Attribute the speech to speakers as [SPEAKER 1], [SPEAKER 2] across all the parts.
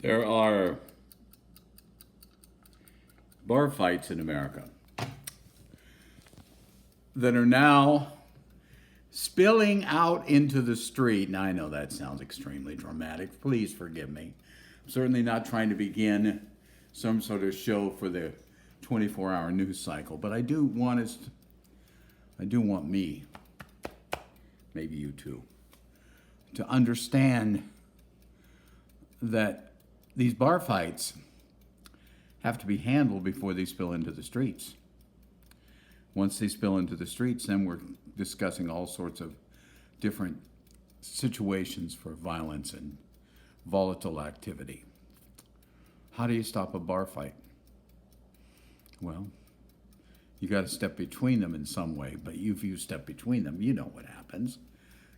[SPEAKER 1] There are bar fights in America that are now spilling out into the street. Now, I know that sounds extremely dramatic. Please forgive me. I'm certainly not trying to begin some sort of show for the 24-hour news cycle, but I do want me, maybe you too, to understand that these bar fights have to be handled before they spill into the streets. Once they spill into the streets, then we're discussing all sorts of different situations for violence and volatile activity. How do you stop a bar fight? Well, you got to step between them in some way, but if you step between them, you know what happens.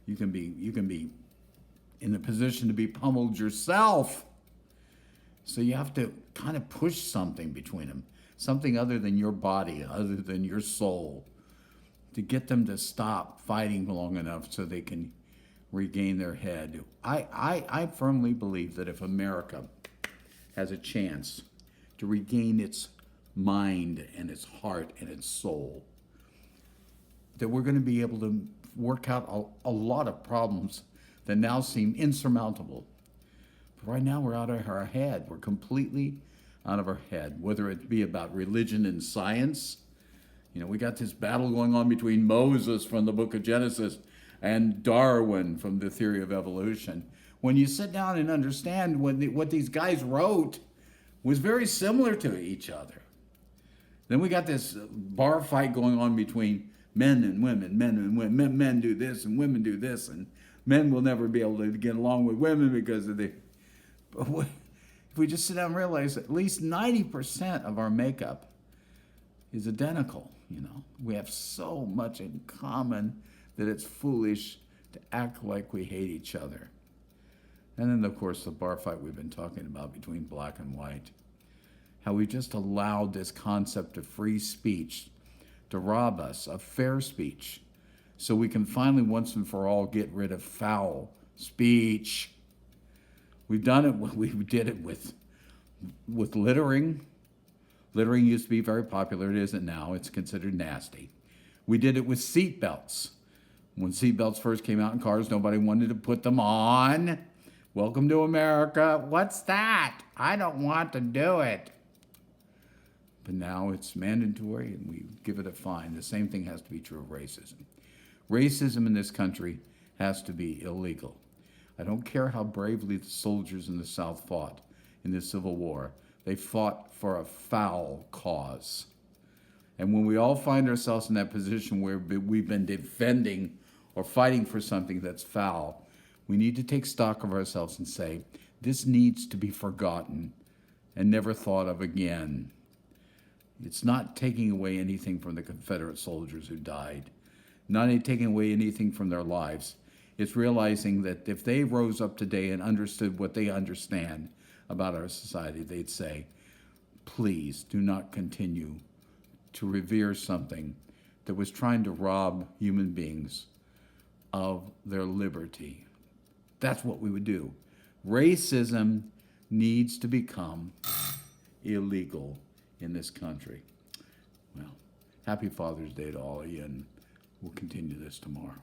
[SPEAKER 1] You can be in the position to be pummeled yourself. So you have to kind of push something between them, something other than your body, other than your soul, to get them to stop fighting long enough so they can regain their head. I firmly believe that if America has a chance to regain its mind and its heart and its soul, that we're going to be able to work out a lot of problems that now seem insurmountable. But right now we're out of our head. We're completely out of our head, whether it be about religion and science. You know, we got this battle going on between Moses from the book of Genesis and Darwin from the theory of evolution. When you sit down and understand what these guys wrote was very similar to each other. Then we got this bar fight going on between men and women, men do this and women do this, and men will never be able to get along with women because of the... But if we just sit down and realize at least 90% of our makeup is identical, you know. We have so much in common that it's foolish to act like we hate each other. And then, of course, the bar fight we've been talking about between black and white. How we just allowed this concept of free speech to rob us of fair speech so we can finally once and for all get rid of foul speech. We've done it. We did it with littering. Littering used to be very popular. It isn't now. It's considered nasty. We did it with seat belts. When seat belts first came out in cars, nobody wanted to put them on. Welcome to America. What's that? I don't want to do it. But now it's mandatory and we give it a fine. The same thing has to be true of racism. Racism in this country has to be illegal. I don't care how bravely the soldiers in the South fought in the Civil War. They fought for a foul cause. And when we all find ourselves in that position where we've been defending or fighting for something that's foul, we need to take stock of ourselves and say, this needs to be forgotten and never thought of again. It's not taking away anything from the Confederate soldiers who died, not taking away anything from their lives. It's realizing that if they rose up today and understood what they understand about our society, they'd say, please do not continue to revere something that was trying to rob human beings of their liberty. That's what we would do. Racism needs to become illegal in this country. Well, happy Father's Day to all of you, and we'll continue this tomorrow.